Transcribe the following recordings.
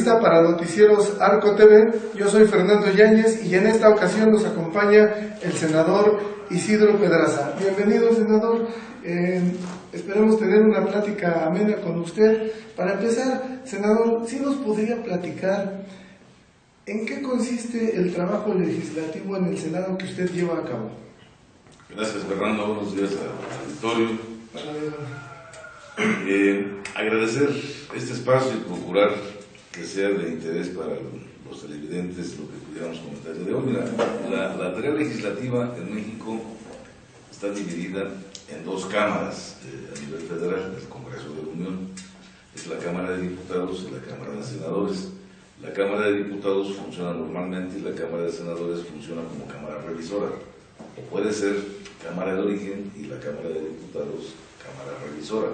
entrevista para Noticieros Arco TV. Yo soy Fernando Yáñez y en esta ocasión nos acompaña el senador Isidro Pedraza. Bienvenido, senador. Esperemos tener una plática amena con usted. Para empezar, senador, ¿sí nos podría platicar en qué consiste el trabajo legislativo en el Senado que usted lleva a cabo? Gracias, Fernando. Buenos días al auditorio. Agradecer este espacio y procurar que sea de interés para los televidentes lo que pudiéramos comentar de hoy. La tarea legislativa en México está dividida en dos cámaras a nivel federal, el Congreso de la Unión, es la Cámara de Diputados y la Cámara de Senadores. La Cámara de Diputados funciona normalmente y la Cámara de Senadores funciona como Cámara Revisora, o puede ser Cámara de Origen y la Cámara de Diputados Cámara Revisora.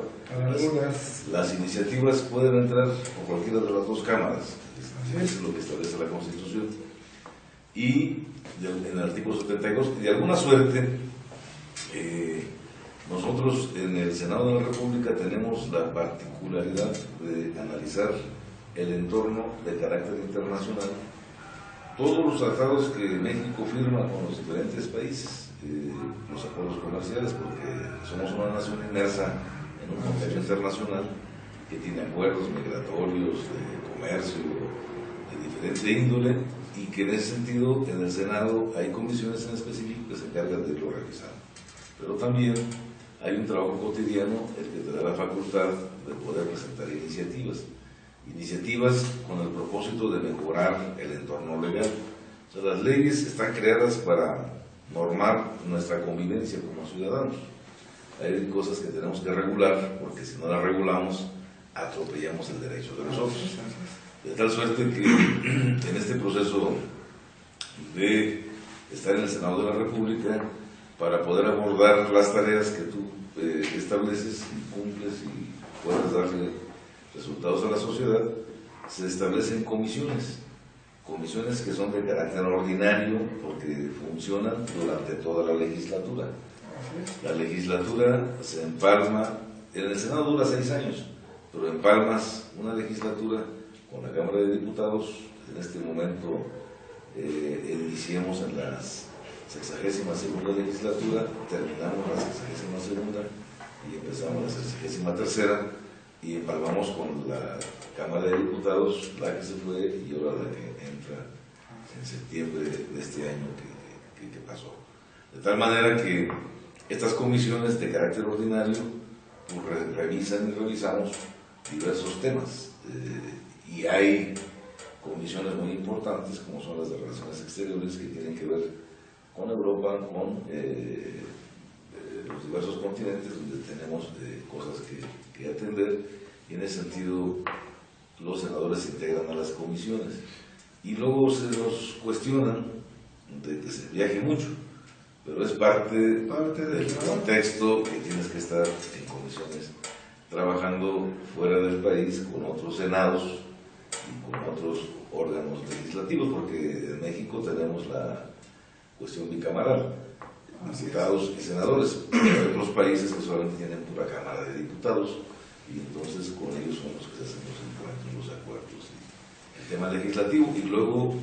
Las iniciativas pueden entrar por cualquiera de las dos cámaras, es lo que establece la Constitución. Y en el artículo 72, de alguna suerte, nosotros en el Senado de la República tenemos la particularidad de analizar el entorno de carácter internacional, todos los tratados que México firma con los diferentes países, los acuerdos comerciales, porque somos una nación inmersa en un contexto internacional que tiene acuerdos migratorios, de comercio, de diferente índole, y que en ese sentido en el Senado hay comisiones en específico que se encargan de irlo revisando. Pero también hay un trabajo cotidiano, el que te da la facultad de poder presentar iniciativas con el propósito de mejorar el entorno legal. O sea, las leyes están creadas para normar nuestra convivencia como ciudadanos. Hay cosas que tenemos que regular, porque si no las regulamos, atropellamos el derecho de los otros. De tal suerte que en este proceso de estar en el Senado de la República, para poder abordar las tareas que tú estableces y cumples y puedas darle resultados a la sociedad, se establecen comisiones que son de carácter ordinario porque funcionan durante toda la legislatura. La legislatura se empalma, en el Senado dura 6 años, pero empalmas una legislatura con la Cámara de Diputados. En este momento iniciamos en la 62ª legislatura, terminamos la 62ª y empezamos la 63ª y empalmamos con la Cámara de Diputados, la que se fue y ahora la que entra en septiembre de este año que pasó. De tal manera que estas comisiones de carácter ordinario pues, revisan y revisamos diversos temas y hay comisiones muy importantes como son las de Relaciones Exteriores que tienen que ver con Europa, con los diversos continentes donde tenemos cosas que atender, y en ese sentido los senadores se integran a las comisiones y luego se nos cuestionan de que se viaje mucho, pero es parte del contexto que tienes que estar en comisiones trabajando fuera del país con otros senados y con otros órganos legislativos, porque en México tenemos la cuestión bicameral, diputados y senadores. Hay otros países que solamente tienen pura Cámara de Diputados y entonces con ellos son los que se hacen los encuentros, los acuerdos, el tema legislativo. Y luego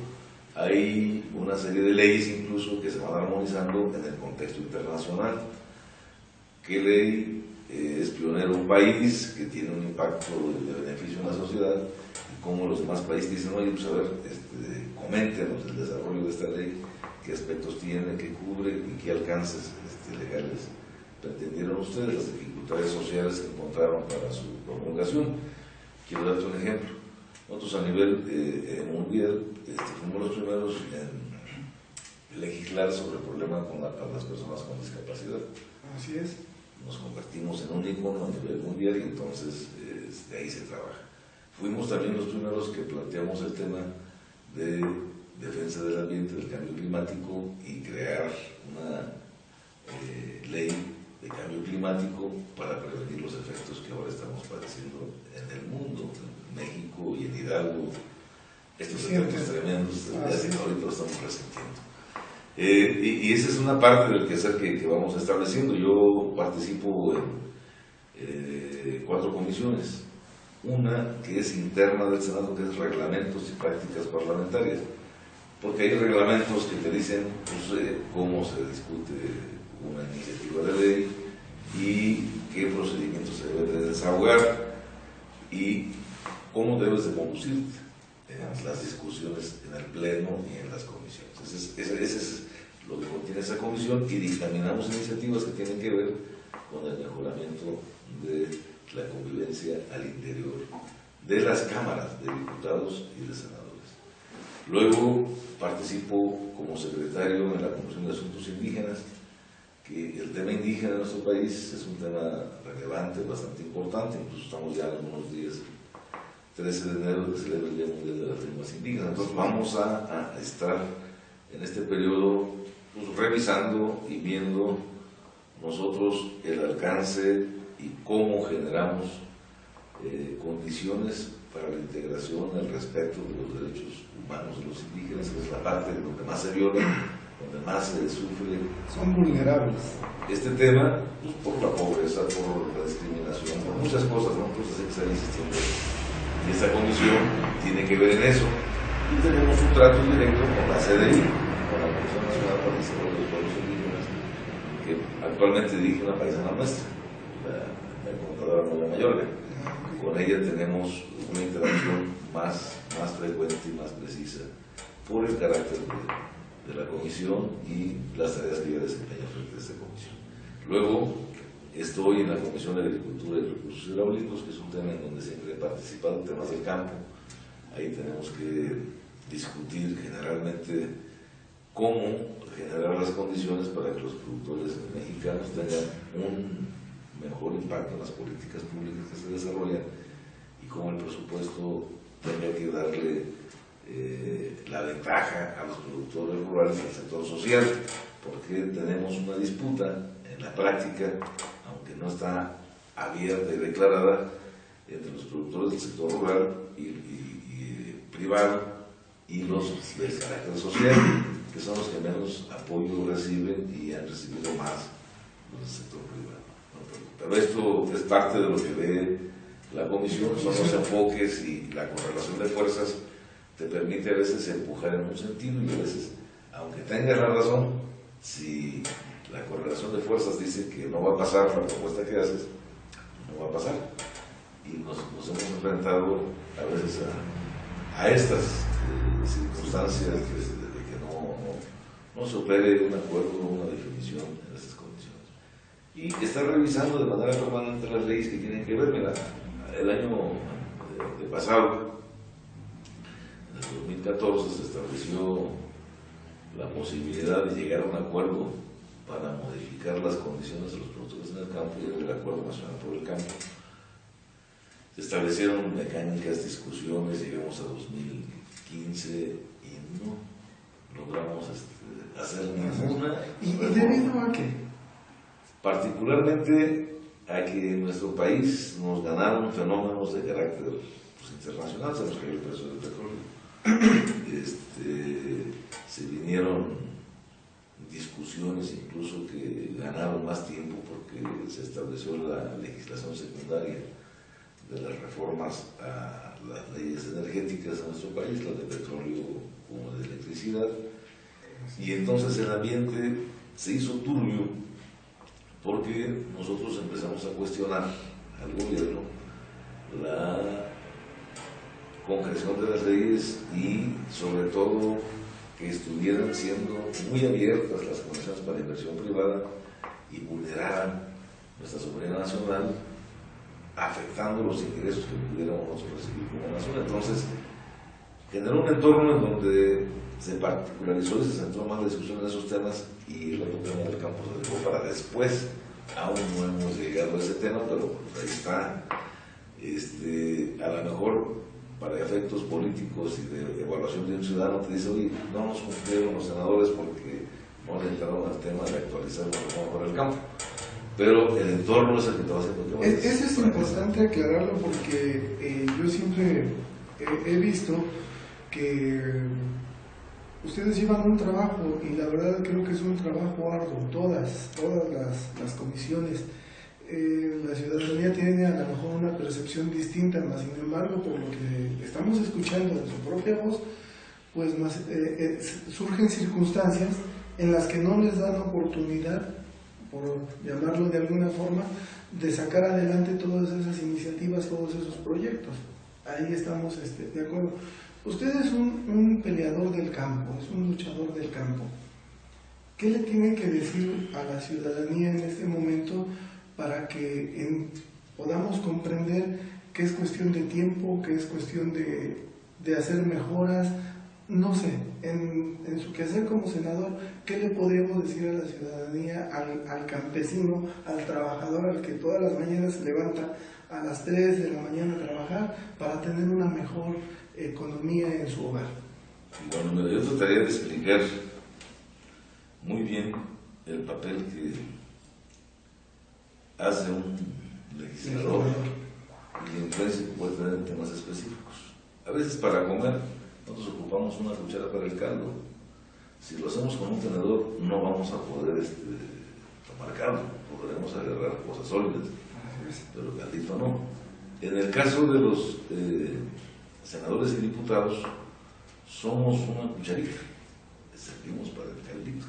hay una serie de leyes incluso que se van armonizando en el contexto internacional. ¿Qué ley es pionero un país que tiene un impacto de beneficio en la sociedad? Y cómo los demás países dicen, oye, pues a ver, coméntenos el desarrollo de esta ley, qué aspectos tiene, qué cubre y qué alcances legales pretendieron ustedes, las dificultades sociales que encontraron para su promulgación. Quiero darte un ejemplo. Nosotros a nivel mundial fuimos los primeros en legislar sobre el problema para las personas con discapacidad. Así es. Nos convertimos en un ícono a nivel mundial y entonces de ahí se trabaja. Fuimos también los primeros que planteamos el tema de defensa del ambiente, del cambio climático y crear una ley de cambio climático para prevenir los efectos que ahora estamos padeciendo en el mundo, en México y en Hidalgo. Estos efectos tremendos ahorita lo estamos resintiendo. Y esa es una parte del quehacer que vamos estableciendo. Yo participo en 4 comisiones. Una que es interna del Senado, que es reglamentos y prácticas parlamentarias, porque hay reglamentos que te dicen pues, cómo se discute una iniciativa de ley y qué procedimientos se debe de desahogar y cómo debes de conducirte en las discusiones en el pleno y en las comisiones. Ese es lo que contiene esa comisión, y dictaminamos iniciativas que tienen que ver con el mejoramiento de la convivencia al interior de las cámaras de diputados y de senadores. Luego participo como secretario en la Comisión de Asuntos Indígenas, que el tema indígena en nuestro país es un tema relevante, bastante importante. Incluso estamos ya en algunos días, 13 de enero, que celebra el Día Mundial de las Lenguas Indígenas. Entonces vamos a estar en este periodo pues, revisando y viendo nosotros el alcance y cómo generamos condiciones para la integración, el respeto de los derechos humanos de los indígenas, que es la parte donde más se viola, donde más se sufre. Son vulnerables. Este tema, pues, por la pobreza, por la discriminación, por muchas cosas, ¿no? Entonces hay que estar insistiendo. Y esta comisión tiene que ver en eso. Y tenemos un trato directo con la CDI, con la Comisión Nacional para el Desarrollo de los Pueblos Indígenas, que actualmente dirige una paisana nuestra, la contadora Nueva Mayorga. Con ella tenemos una interacción más frecuente y más precisa por el carácter de la comisión y las tareas que ella desempeña frente a esta comisión. Luego estoy en la Comisión de Agricultura y Recursos Hidráulicos, que es un tema en donde siempre he participado, temas del campo. Ahí tenemos que discutir generalmente cómo generar las condiciones para que los productores mexicanos tengan un mejor impacto en las políticas públicas que se desarrollan y cómo el presupuesto tenga que darle la ventaja a los productores rurales y al sector social, porque tenemos una disputa en la práctica, aunque no está abierta y declarada, entre los productores del sector rural y privado y los del carácter social, que son los que menos apoyo reciben y han recibido más los del sector privado. Pero esto es parte de lo que ve la comisión, son los enfoques, y la correlación de fuerzas te permite a veces empujar en un sentido y a veces, aunque tengas la razón, si la correlación de fuerzas dice que no va a pasar la propuesta que haces, no va a pasar. Y nos hemos enfrentado a veces a estas circunstancias de que no se opere un acuerdo o una definición en estas condiciones. Y está revisando de manera permanente las leyes que tienen que ver. Mira, el año pasado, en el 2014, se estableció la posibilidad de llegar a un acuerdo para modificar las condiciones de los productores en el campo, y el Acuerdo Nacional por el Campo. Se establecieron mecánicas, discusiones, llegamos a 2015 y no logramos hacer ninguna. ¿Y debido a qué? Particularmente a que en nuestro país nos ganaron fenómenos de carácter pues, internacional. Se nos cayó el precio del petróleo. Se vinieron discusiones incluso que ganaron más tiempo porque se estableció la legislación secundaria de las reformas a las leyes energéticas en nuestro país, las de petróleo como de electricidad, y entonces el ambiente se hizo turbio porque nosotros empezamos a cuestionar al gobierno la concreción de las leyes y sobre todo que estuvieran siendo muy abiertas las condiciones para inversión privada y vulneraran nuestra soberanía nacional, afectando los ingresos que pudiéramos nosotros recibir como nación. Entonces, generó un entorno en donde se particularizó y se centró más la discusión en esos temas, y el otro tema del campo se dejó para después. Aún no hemos llegado a ese tema, pero ahí está. A lo mejor para efectos políticos y de evaluación de un ciudadano te dice, oye, no nos cumplieron los senadores porque no le entraron al tema de actualizar la reforma para el campo. Pero el entorno es el que te va a hacer. Eso es importante aclararlo, porque yo siempre he visto que ustedes llevan un trabajo, y la verdad creo que es un trabajo arduo, todas las comisiones. la ciudadanía tiene a lo mejor una percepción distinta, más sin embargo, por lo que estamos escuchando de su propia voz, pues surgen circunstancias en las que no les dan oportunidad, por llamarlo de alguna forma, de sacar adelante todas esas iniciativas, todos esos proyectos. Ahí estamos de acuerdo. Usted es un peleador del campo, es un luchador del campo. ¿Qué le tiene que decir a la ciudadanía en este momento para que podamos comprender que es cuestión de tiempo, que es cuestión de hacer mejoras? No sé, en su quehacer como senador, ¿qué le podríamos decir a la ciudadanía, al campesino, al trabajador, al que todas las mañanas se levanta a las 3 de la mañana a trabajar para tener una mejor economía en su hogar? Bueno, yo trataría de explicar muy bien el papel que hace un legislador y la influencia que puede tener en temas específicos. A veces para comer nosotros ocupamos una cuchara para el caldo. Si lo hacemos con un tenedor no vamos a poder tomar caldo, podremos agarrar cosas sólidas, pero caldito no. En el caso de los senadores y diputados, somos una cucharita, servimos para el caldito.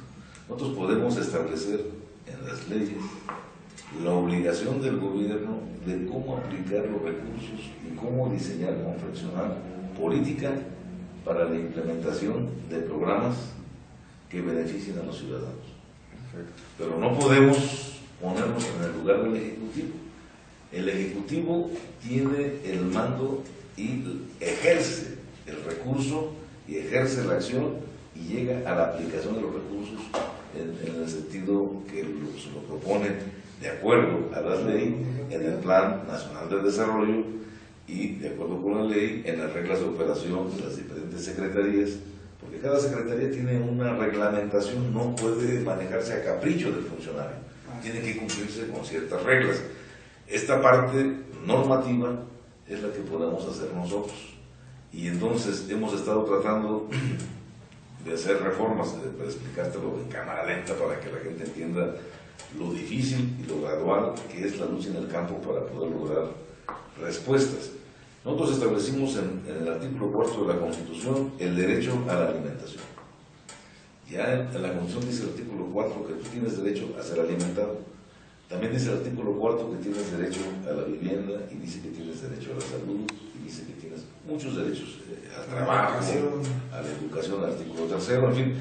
Nosotros podemos establecer en las leyes la obligación del gobierno de cómo aplicar los recursos y cómo diseñar, confeccionar política para la implementación de programas que beneficien a los ciudadanos. Pero no podemos ponernos en el lugar del Ejecutivo. El Ejecutivo tiene el mando y ejerce el recurso y ejerce la acción y llega a la aplicación de los recursos en el sentido que se lo propone de acuerdo a la ley en el Plan Nacional de Desarrollo y de acuerdo con la ley en las reglas de operación de las diferentes secretarías, porque cada secretaría tiene una reglamentación, no puede manejarse a capricho del funcionario, tiene que cumplirse con ciertas reglas. Esta parte normativa es la que podemos hacer nosotros y entonces hemos estado tratando de hacer reformas, para explicártelo en cámara lenta para que la gente entienda lo difícil y lo gradual que es la lucha en el campo para poder lograr respuestas. Nosotros establecimos en el artículo 4 de la Constitución el derecho a la alimentación. Ya en la Constitución dice el artículo 4 que tú tienes derecho a ser alimentado. También dice el artículo 4 que tienes derecho a la vivienda y dice que tienes derecho a la salud y dice que tienes muchos derechos al trabajo, a la educación, al artículo 3, en fin.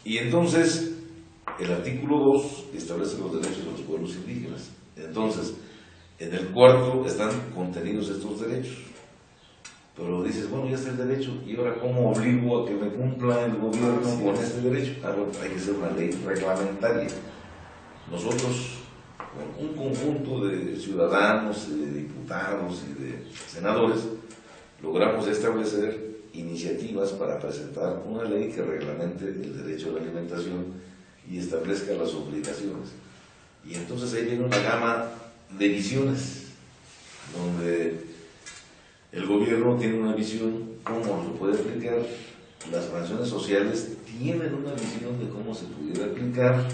Y entonces el artículo 2 establece los derechos de los pueblos indígenas. Entonces, en el cuarto están contenidos estos derechos. Pero dices, bueno, ya está el derecho, ¿y ahora cómo obligo a que me cumpla el gobierno con este derecho? Bueno, hay que ser una ley reglamentaria. Nosotros, con un conjunto de ciudadanos, de diputados y de senadores, logramos establecer iniciativas para presentar una ley que reglamente el derecho a la alimentación y establezca las obligaciones. Y entonces ahí viene una gama de visiones, donde el gobierno tiene una visión, cómo se puede aplicar, las organizaciones sociales tienen una visión de cómo se pudiera aplicar,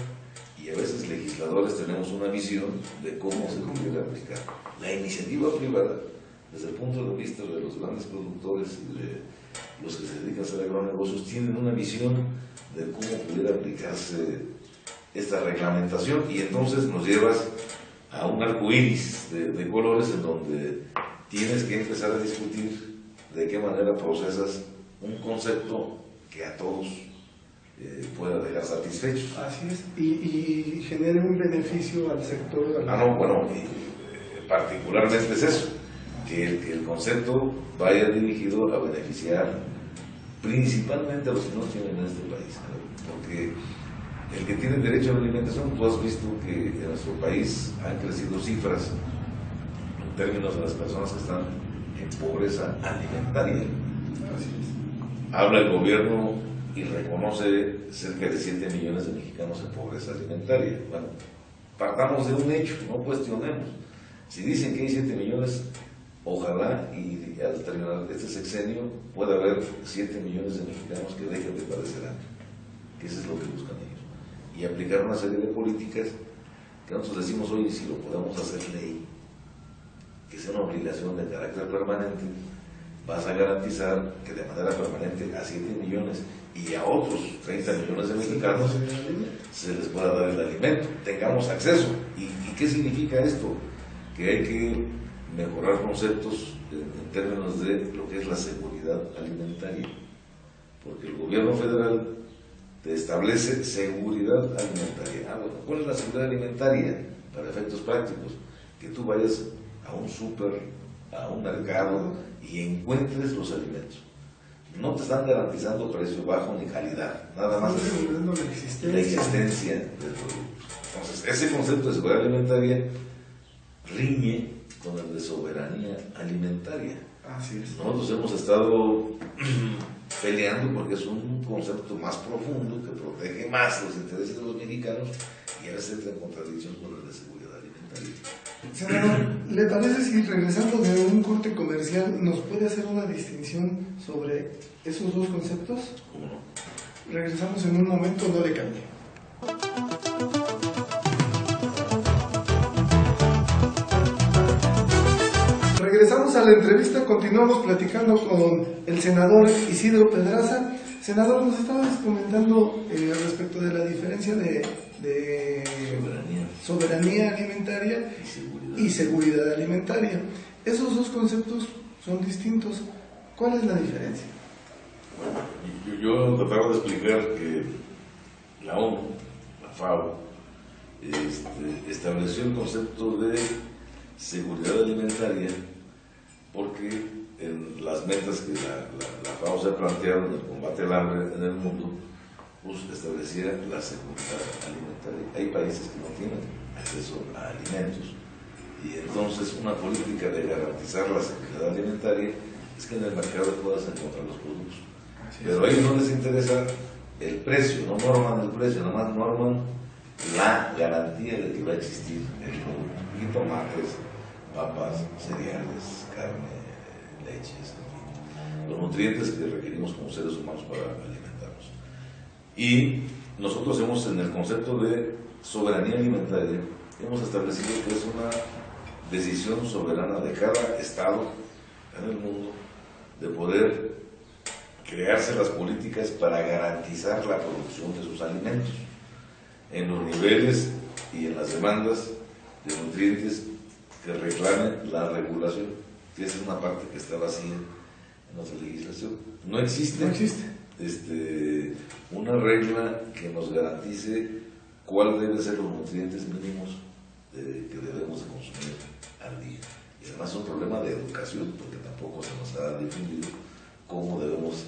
y a veces legisladores tenemos una visión de cómo se pudiera aplicar. La iniciativa privada, desde el punto de vista de los grandes productores y de los que se dedican a hacer agronegocios, tienen una visión de cómo pudiera aplicarse esta reglamentación, y entonces nos llevas a un arcoíris de colores en donde tienes que empezar a discutir de qué manera procesas un concepto que a todos pueda dejar satisfechos. Así es, y genere un beneficio al sector. Particularmente es eso, que el concepto vaya dirigido a beneficiar principalmente a los que no tienen en este país, porque el que tiene derecho a la alimentación, tú has visto que en nuestro país han crecido cifras en términos de las personas que están en pobreza alimentaria. Habla el gobierno y reconoce cerca de 7 millones de mexicanos en pobreza alimentaria. Bueno, partamos de un hecho, no cuestionemos. Si dicen que hay 7 millones, ojalá y al terminar este sexenio pueda haber 7 millones de mexicanos que dejen de padecer hambre, que eso es lo que buscan ellos, y aplicar una serie de políticas que nosotros decimos, oye, si lo podemos hacer ley, que sea una obligación de carácter permanente, vas a garantizar que de manera permanente a 7 millones y a otros 30 millones de mexicanos se les pueda dar el alimento, tengamos acceso. ¿Y qué significa esto? Que hay que mejorar conceptos en términos de lo que es la seguridad alimentaria, porque el gobierno federal te establece seguridad alimentaria. Bueno, ¿cuál es la seguridad alimentaria? Para efectos prácticos, que tú vayas a un súper, a un mercado y encuentres los alimentos. No te están garantizando precio bajo ni calidad, nada más la existencia del producto. Entonces, ese concepto de seguridad alimentaria riñe con el de soberanía alimentaria. Así es. Nosotros hemos estado peleando porque es un concepto más profundo que protege más los intereses de los mexicanos y a veces entra en contradicción con el de seguridad alimentaria. Senador, ¿le parece si regresando de un corte comercial nos puede hacer una distinción sobre esos dos conceptos? ¿Cómo no? Regresamos en un momento, no le cambie. Regresamos a la entrevista, continuamos platicando con el senador Isidro Pedraza. Senador, nos estabas comentando respecto de la diferencia de soberanía alimentaria y seguridad alimentaria. Esos dos conceptos son distintos. ¿Cuál es la diferencia? Bueno, yo trataba de explicar que la ONU, la FAO, estableció el concepto de seguridad alimentaria porque en las metas que la FAO se ha planteado en el combate al hambre en el mundo, pues establecía la seguridad alimentaria. Hay países que no tienen acceso a alimentos y entonces una política de garantizar la seguridad alimentaria es que en el mercado puedas encontrar los productos. Pero a ellos no les interesa el precio, no norman el precio, nada más norman la garantía de que va a existir el producto. Y tomates, papas, cereales, carne, leches, los nutrientes que requerimos como seres humanos para alimentarnos. Y nosotros hemos, en el concepto de soberanía alimentaria, hemos establecido que es una decisión soberana de cada estado en el mundo de poder crearse las políticas para garantizar la producción de sus alimentos en los niveles y en las demandas de nutrientes que reclamen la regulación, que esa es una parte que está vacía en nuestra legislación. No existe una regla que nos garantice cuál deben ser los nutrientes mínimos que debemos de consumir al día. Y además es un problema de educación, porque tampoco se nos ha definido cómo debemos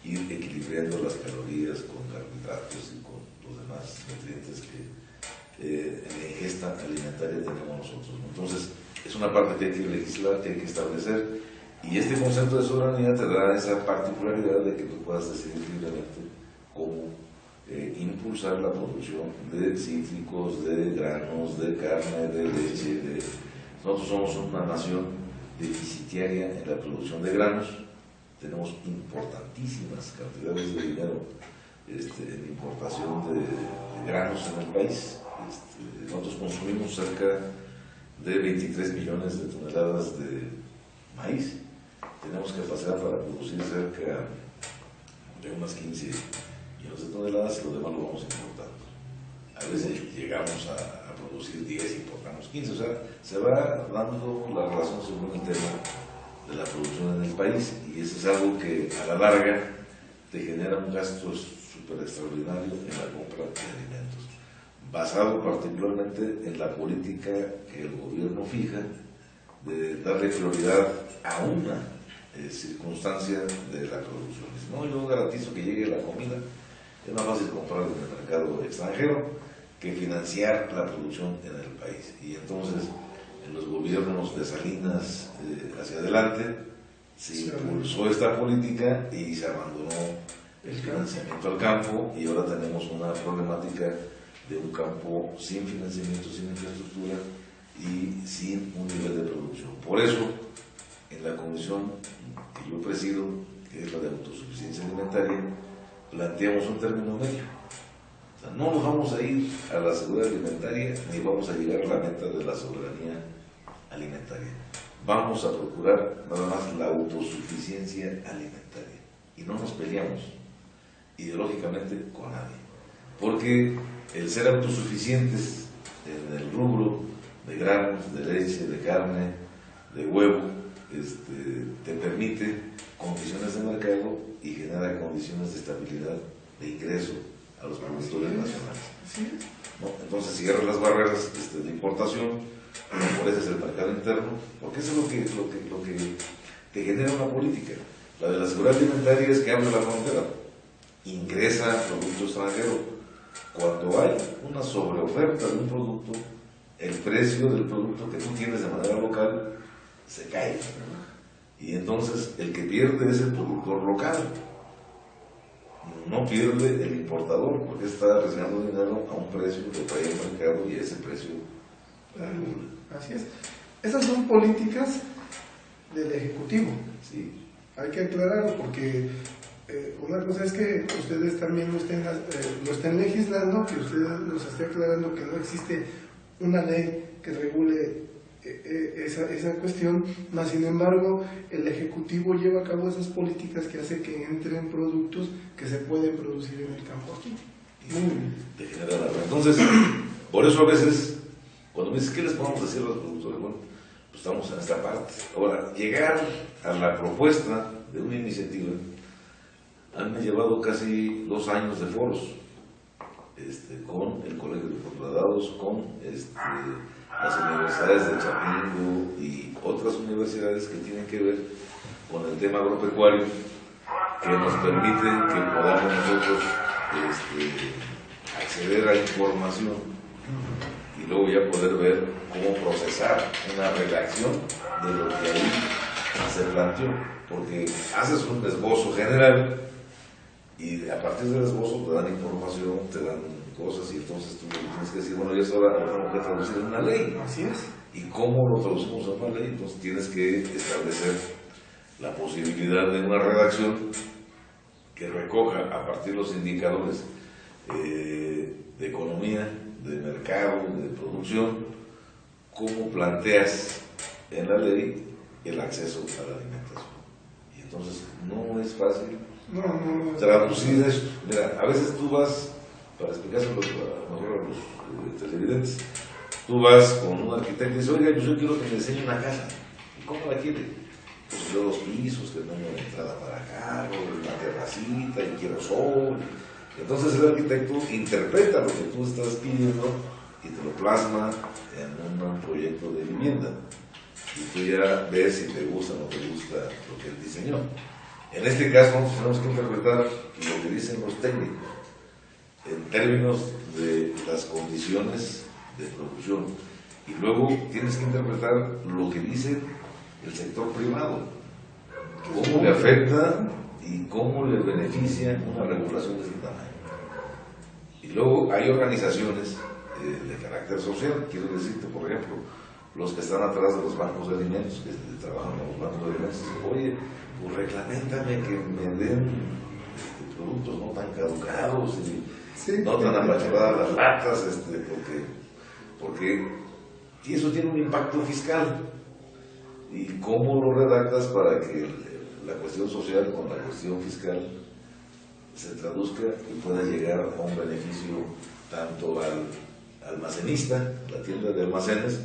ir equilibrando las calorías con carbohidratos y con los demás nutrientes que en la ingesta alimentaria tenemos nosotros. Entonces, es una parte que hay que legislar, que hay que establecer, y este concepto de soberanía te da esa particularidad de que tú puedas decidir libremente cómo impulsar la producción de cítricos, de granos, de carne, de leche. Nosotros somos una nación deficitaria en la producción de granos, tenemos importantísimas cantidades de dinero en importación de granos en el país. Nosotros consumimos cerca de 23 millones de toneladas de maíz. Tenemos capacidad para producir cerca de unas 15 millones de toneladas y lo demás lo vamos importando. A veces llegamos a producir 10 y importamos 15. O sea, se va dando la relación según el tema de la producción en el país, y eso es algo que a la larga te genera un gasto súper extraordinario en la compra de alimentos, basado particularmente en la política que el gobierno fija de darle prioridad a una circunstancia de la producción. No, yo garantizo que llegue la comida, es más fácil comprar en el mercado extranjero que financiar la producción en el país. Y entonces, en los gobiernos de Salinas hacia adelante, se impulsó esta política y se abandonó el financiamiento al campo, y ahora tenemos una problemática de un campo sin financiamiento, sin infraestructura y sin un nivel de producción. Por eso, en la comisión que yo presido, que es la de autosuficiencia alimentaria, planteamos un término medio. O sea, no nos vamos a ir a la seguridad alimentaria ni vamos a llegar a la meta de la soberanía alimentaria. Vamos a procurar nada más la autosuficiencia alimentaria y no nos peleamos ideológicamente con nadie, porque el ser autosuficientes en el rubro de granos, de leche, de carne, de huevo, te permite condiciones de mercado y genera condiciones de estabilidad de ingreso a los productores nacionales. ¿No? Entonces cierra las barreras de importación, favoreces el mercado interno, porque eso es lo que te genera una política. La de la seguridad alimentaria es que abre la frontera, ingresa producto extranjero. Cuando hay una sobreoferta de un producto, el precio del producto que tú tienes de manera local se cae. Y entonces el que pierde es el productor local. No pierde el importador, porque está arriesgando dinero a un precio que trae el mercado y ese precio. Así es. Esas son políticas del Ejecutivo. Sí. Hay que aclararlo porque una cosa es que ustedes también lo estén legislando, que ustedes nos estén aclarando que no existe una ley que regule esa cuestión, más sin embargo el Ejecutivo lleva a cabo esas políticas que hace que entren productos que se pueden producir en el campo aquí. Entonces, por eso a veces, cuando me dices, ¿qué les podemos decir a los productores? Bueno, pues estamos en esta parte. Ahora, llegar a la propuesta de una iniciativa, han llevado casi 2 años de foros, con el Colegio de Postgraduados, con las universidades de Chapingo y otras universidades que tienen que ver con el tema agropecuario, que nos permiten que podamos nosotros acceder a información y luego ya poder ver cómo procesar una redacción de lo que ahí se planteó, porque haces un esbozo general y a partir del esbozo te dan información, te dan cosas y entonces tú tienes que decir, bueno, ya es hora, tengo que traducir en una ley. Así es. ¿Y cómo lo traducimos en una ley? Entonces tienes que establecer la posibilidad de una redacción que recoja a partir de los indicadores de economía, de mercado, de producción, cómo planteas en la ley el acceso a la alimentación. Y entonces no es fácil traducir eso. Mira, a veces tú vas, para explicárselo mejor a los televidentes, tú vas con un arquitecto y dices, oiga, yo quiero que me diseñe una casa. ¿Y cómo la quiere? Pues yo 2 pisos, que tengo una entrada para carro, una terracita, y quiero sol. Entonces el arquitecto interpreta lo que tú estás pidiendo y te lo plasma en un proyecto de vivienda. Y tú ya ves si te gusta o no te gusta lo que él diseñó. En este caso nosotros tenemos que interpretar lo que dicen los técnicos en términos de las condiciones de producción. Y luego tienes que interpretar lo que dice el sector privado, cómo le afecta y cómo le beneficia una regulación de este tamaño. Y luego hay organizaciones de carácter social, quiero decirte, por ejemplo, los que están atrás de los bancos de alimentos, que trabajan en los bancos de alimentos, oye, pues reglamentáme que me den productos no tan caducados y no tan apachurradas las latas, porque y eso tiene un impacto fiscal. ¿Y cómo lo redactas para que la cuestión social con la cuestión fiscal se traduzca y pueda llegar a un beneficio tanto al almacenista, la tienda de almacenes,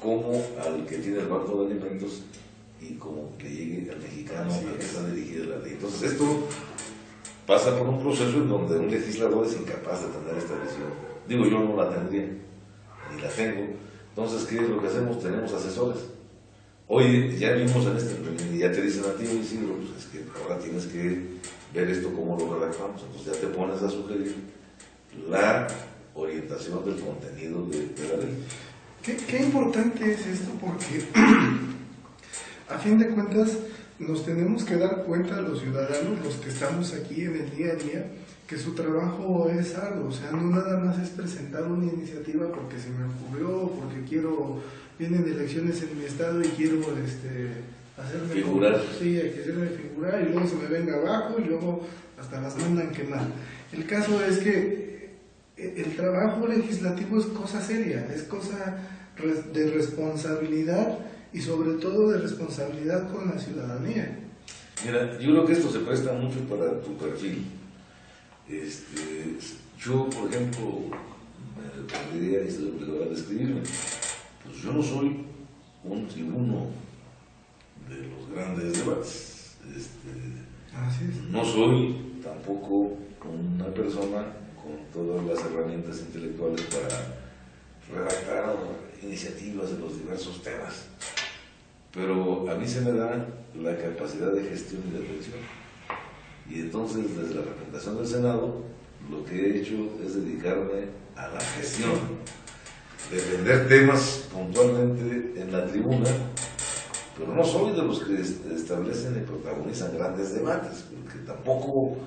como al que tiene el banco de alimentos y como que llegue al mexicano al que está dirigida la ley? Entonces esto pasa por un proceso en donde un legislador es incapaz de tener esta visión. Digo, yo no la tendría, ni la tengo. Entonces, ¿qué es lo que hacemos? Tenemos asesores. Oye, ya vimos en y ya te dicen a ti, Isidro, pues es que ahora tienes que ver esto cómo lo redactamos. Entonces ya te pones a sugerir la orientación del contenido de la ley. Qué importante es esto, porque a fin de cuentas nos tenemos que dar cuenta los ciudadanos, los que estamos aquí en el día a día, que su trabajo es algo, o sea, no nada más es presentar una iniciativa porque se me ocurrió, porque vienen elecciones en mi estado y quiero hacerme figurar. Sí, hay que hacerme figurar y luego se me venga abajo y luego hasta las mandan quemar. El caso es que el trabajo legislativo es cosa seria, es cosa de responsabilidad y sobre todo de responsabilidad con la ciudadanía. Mira, yo creo que esto se presta mucho para tu perfil. Yo, por ejemplo, me pediría a describirme. Pues yo no soy un tribuno de los grandes debates. Así es. No soy tampoco una persona con todas las herramientas intelectuales para redactar iniciativas en los diversos temas. Pero a mí se me da la capacidad de gestión y de atención. Y entonces, desde la representación del Senado, lo que he hecho es dedicarme a la gestión, defender temas puntualmente en la tribuna, pero no soy de los que establecen y protagonizan grandes debates, porque tampoco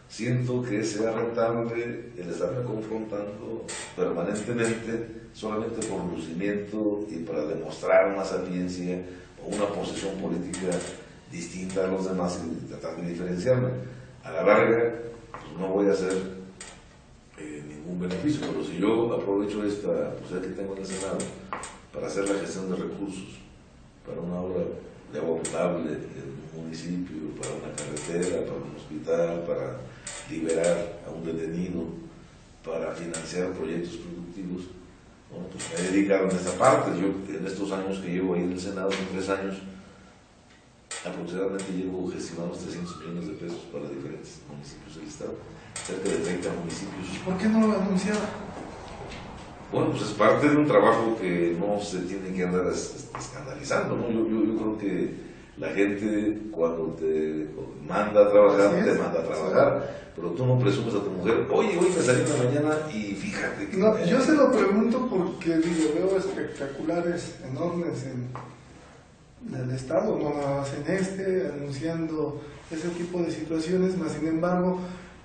siento que sea rentable el estarme confrontando permanentemente solamente por lucimiento y para demostrar una sapiencia o una posición política distinta a los demás y tratar de diferenciarme. A la larga, pues no voy a hacer ningún beneficio, pero si yo aprovecho esta posibilidad que tengo en el Senado para hacer la gestión de recursos, para una obra de agua potable en un municipio, para una carretera, para un hospital, para liberar a un detenido, para financiar proyectos productivos, bueno, pues me he dedicado en esta parte. Yo en estos años que llevo ahí en el Senado, son 3 años, aproximadamente llevo gestionando 300 millones de pesos para diferentes municipios del estado, cerca de 30 municipios. ¿Por qué no lo anunciaba? Bueno, pues es parte de un trabajo que no se tiene que andar escandalizando, ¿no? Yo creo que la gente cuando te manda a trabajar, te manda a trabajar, pero tú no presumes a tu mujer, oye, hoy me salí en la mañana y fíjate que... No, yo se lo pregunto porque veo espectaculares enormes en el estado, no nada más en anunciando ese tipo de situaciones, más sin embargo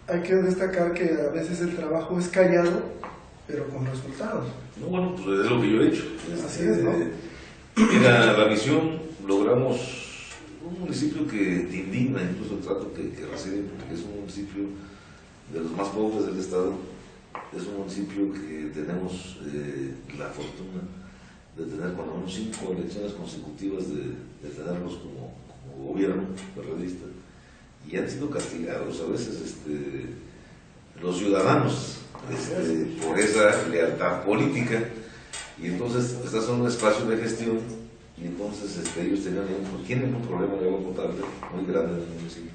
hay que destacar que a veces el trabajo es callado, pero con resultados. No, bueno, pues es lo que yo he hecho. Así es, ¿no? Mira, la misión, logramos un municipio que te indigna incluso el trato que recibe, porque es un municipio de los más pobres del estado, es un municipio que tenemos la fortuna de tener por lo menos 5 elecciones consecutivas de tenerlos como gobierno periodista, y han sido castigados a veces los ciudadanos por esa lealtad política, y entonces estás en un espacio de gestión, y entonces ellos tienen un problema de agua potable muy grande en el municipio,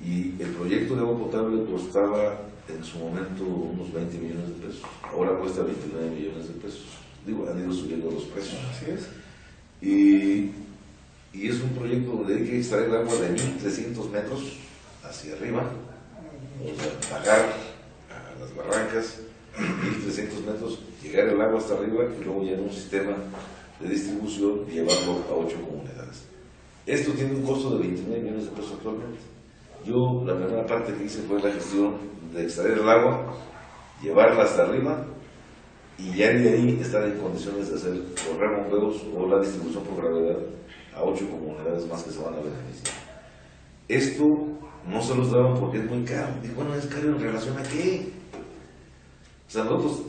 y el proyecto de agua potable costaba en su momento unos 20 millones de pesos, ahora cuesta 29 millones de pesos. Digo, han ido subiendo los precios. Así es. Y es un proyecto donde hay que extraer agua de 1.300 metros hacia arriba, o sea, bajar a las barrancas, 1.300 metros, llegar el agua hasta arriba y luego ya en un sistema de distribución y llevarlo a 8 comunidades. Esto tiene un costo de 29 millones de pesos actualmente. Yo, la primera parte que hice fue la gestión de extraer el agua, llevarla hasta arriba, y ya de ahí estar en condiciones de hacer los rebombeos o la distribución por gravedad a 8 comunidades más que se van a beneficiar. Esto no se los daban porque es muy caro. Y bueno, ¿es caro en relación a qué? O sea, nosotros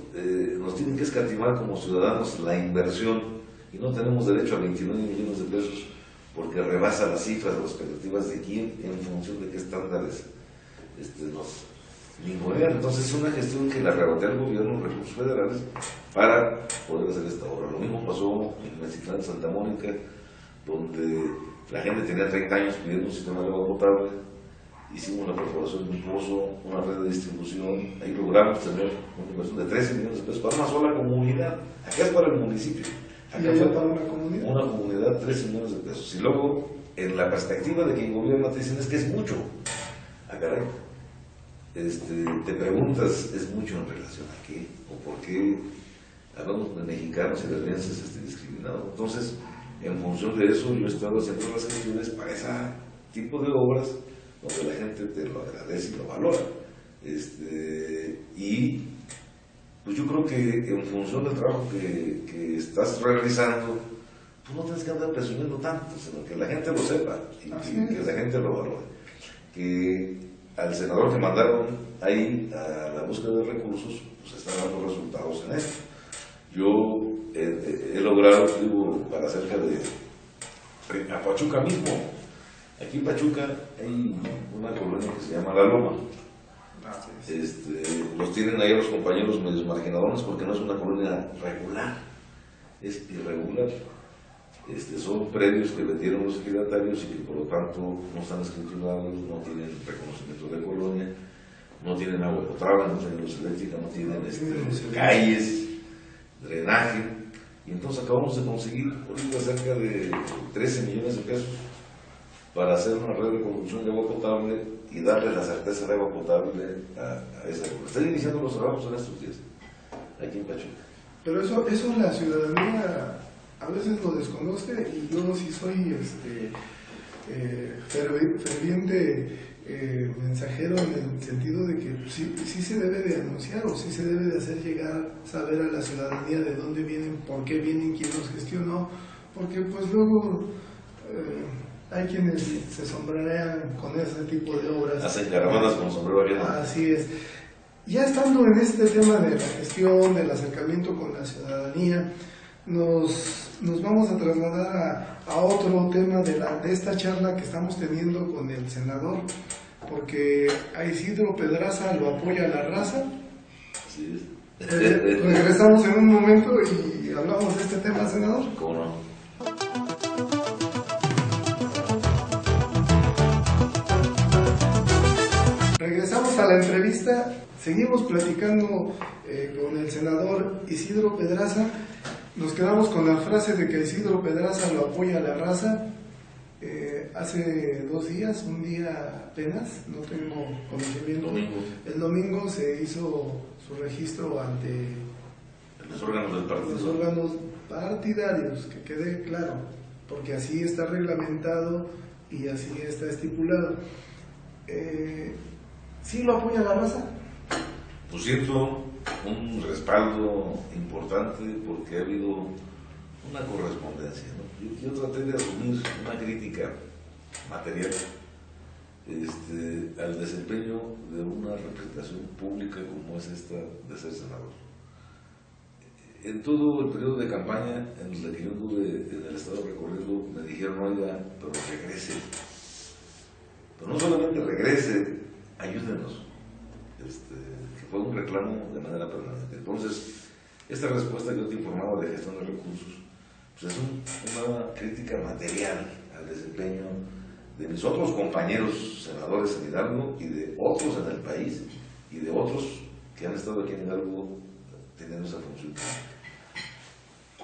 nos tienen que escatimar como ciudadanos la inversión, y no tenemos derecho a 29 millones de pesos porque rebasa las cifras o expectativas de quién, en función de qué estándares nos ningunear. Entonces es una gestión que la arrebaté al gobierno, recursos federales, para poder hacer esta obra. Lo mismo pasó en Mexitlán de Santa Mónica, donde la gente tenía 30 años pidiendo un sistema de agua potable. Hicimos la perforación de un pozo, una red de distribución, ahí logramos tener una inversión de 13 millones de pesos para una sola comunidad. Acá es para el municipio, acá fue para una comunidad. Una comunidad, 13 millones de pesos. Y luego, en la perspectiva de quien gobierna, te dicen es que es mucho. Ah, caray. Te preguntas, ¿es mucho en relación a qué? ¿O por qué hablamos de mexicanos y de alianzas discriminados? Entonces, en función de eso, yo he estado haciendo las gestiones para ese tipo de obras donde la gente te lo agradece y lo valora. Y pues yo creo que en función del trabajo que estás realizando, tú no tienes que andar presumiendo tanto, sino que la gente lo sepa y que la gente lo valore. Que al senador que mandaron ahí a la búsqueda de recursos, pues está dando resultados en esto. Yo he logrado, digo, para cerca de a Pachuca mismo. Aquí en Pachuca hay una colonia que se llama La Loma. Los tienen ahí los compañeros medios marginadones porque no es una colonia regular, es irregular. Son predios que vendieron los ejidatarios y que por lo tanto no están escriturados, no tienen reconocimiento de colonia, no tienen agua potable, no tienen luz eléctrica, no tienen calles, drenaje. Y entonces acabamos de conseguir ahorita cerca de 13 millones de pesos para hacer una red de conducción de agua potable y darle la certeza de agua potable a esa agua. Están iniciando los trabajos en estos días, aquí en Pachuca. Pero eso la ciudadanía a veces lo desconoce, y yo sí soy ferviente mensajero en el sentido de que sí se debe de anunciar, o sí se debe de hacer llegar, saber a la ciudadanía de dónde vienen, por qué vienen, quién los gestionó, porque pues luego hay quienes se sombrerean con ese tipo de obras. Hacen caravanas con sombrero ajeno. Así es. Ya estando en este tema de la gestión, del acercamiento con la ciudadanía, nos vamos a trasladar a otro tema de esta charla que estamos teniendo con el senador, porque a Isidro Pedraza lo apoya la raza. Así es. Regresamos en un momento y hablamos de este tema, senador. ¿Cómo no? Regresamos a la entrevista, seguimos platicando con el senador Isidro Pedraza. Nos quedamos con la frase de que Isidro Pedraza lo apoya a la raza. Hace 2 días, un día apenas, no tengo conocimiento. El domingo se hizo su registro ante los órganos del partido. Los órganos partidarios, que quede claro, porque así está reglamentado y así está estipulado. ¿Sí lo apoya la raza? Pues siento un respaldo importante porque ha habido una correspondencia, ¿no? Yo traté de asumir una crítica material al desempeño de una representación pública como es esta de ser senador. En todo el periodo de campaña en el que yo anduve en el estado recorriendo, me dijeron, oiga, pero regrese. Pero no solamente regrese, ayúdenos. Que fue un reclamo de manera permanente. Entonces, esta respuesta que yo te informaba de gestión de recursos, pues es una crítica material al desempeño de mis otros compañeros senadores en Hidalgo y de otros en el país y de otros que han estado aquí en Hidalgo teniendo esa función.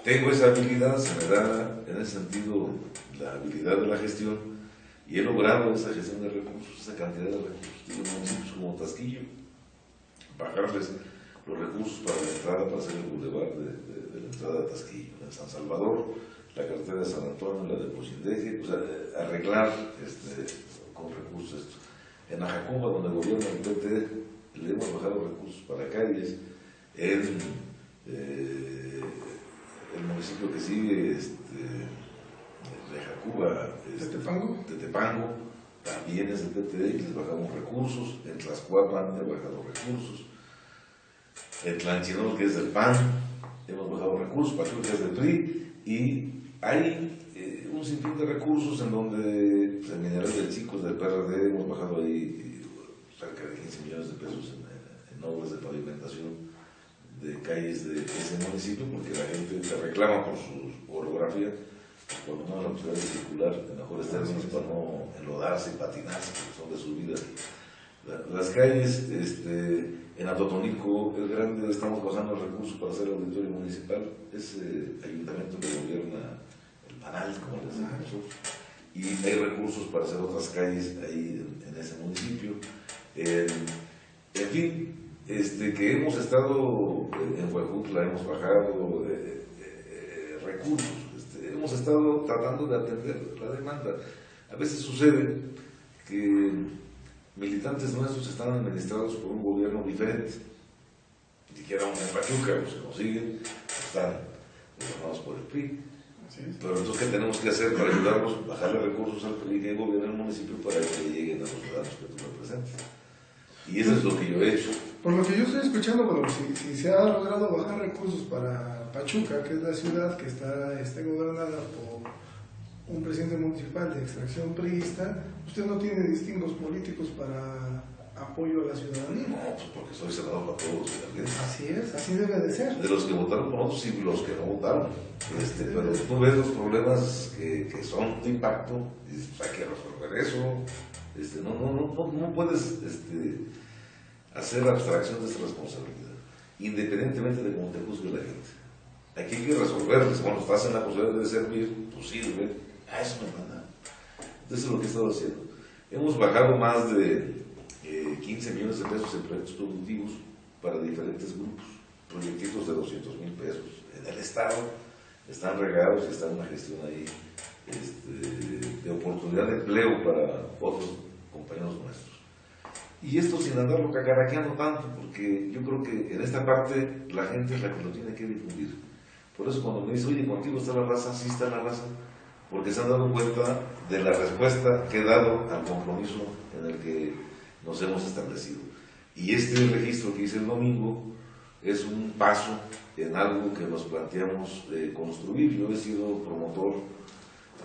Tengo esa habilidad, se me da en ese sentido la habilidad de la gestión y he logrado esa gestión de recursos, esa cantidad de recursos. Digo, municipios como Tasquillo, bajarles los recursos para la entrada, para hacer el bulevar de la entrada de Tasquillo. En San Salvador, la carretera de San Antonio, la de Pocindeje, o sea, arreglar con recursos esto. En Ajacuba, donde gobierna el PT, le hemos bajado recursos para calles. En el municipio que sigue, de Ajacuba, Tetepango, también es del PT y les bajamos recursos. En Tlaxcuapan he bajado recursos. En Tlanchinol, que es del PAN, hemos bajado recursos. Pachuca, que es del PRI. Y hay un sinfín de recursos en donde, pues, en Mineral del Chico, del PRD, hemos bajado ahí cerca de 15 millones de pesos en obras de pavimentación de calles de ese municipio, porque la gente te reclama por su orografía, cuando no hay la posibilidad de circular en mejores términos para no enlodarse y patinarse, porque son de su vida. Las calles en Atotonilco, el Grande, estamos bajando recursos para hacer el auditorio municipal, ese ayuntamiento que gobierna el Panal, como les decimos nosotros, y hay recursos para hacer otras calles ahí en ese municipio. En fin, que hemos estado en Huejutla, hemos bajado recursos, hemos estado tratando de atender la demanda. A veces sucede que militantes nuestros están administrados por un gobierno diferente, ni siquiera en Pachuca, se consiguen, están gobernados por el PRI. Pero entonces, ¿qué tenemos que hacer para ayudarlos? Bajarle recursos al PRI que gobierna el municipio para que lleguen a los ciudadanos que tú representas. Y eso es lo que yo he hecho. Por lo que yo estoy escuchando, bueno, si se ha logrado bajar recursos para Pachuca, que es la ciudad que está gobernada por un presidente municipal de extracción priista, usted no tiene distingos políticos para apoyo a la ciudadanía. No, pues porque soy senador para todos los ciudadanos. Así es, así debe de ser. De los que votaron por nosotros y los que no votaron. Pero tú ves los problemas que son de impacto y dices, pues hay que resolver eso. No puedes hacer abstracción de esta responsabilidad, independientemente de cómo te juzgue la gente. Aquí hay que resolverles. Cuando estás en la posibilidad de servir, pues sirve. A eso me manda. Eso es lo que he estado haciendo. Hemos bajado más de 15 millones de pesos en proyectos productivos para diferentes grupos, proyectitos de 200,000 pesos. En el Estado están regados y está en una gestión ahí de oportunidad de empleo para otros compañeros nuestros. Y esto sin andarlo cacaraqueando tanto, porque yo creo que en esta parte la gente es la que lo tiene que difundir. Por eso cuando me dice, oye, contigo está la raza, sí está la raza, porque se han dado cuenta de la respuesta que he dado al compromiso en el que nos hemos establecido. Y este registro que hice el domingo es un paso en algo que nos planteamos construir. Yo he sido promotor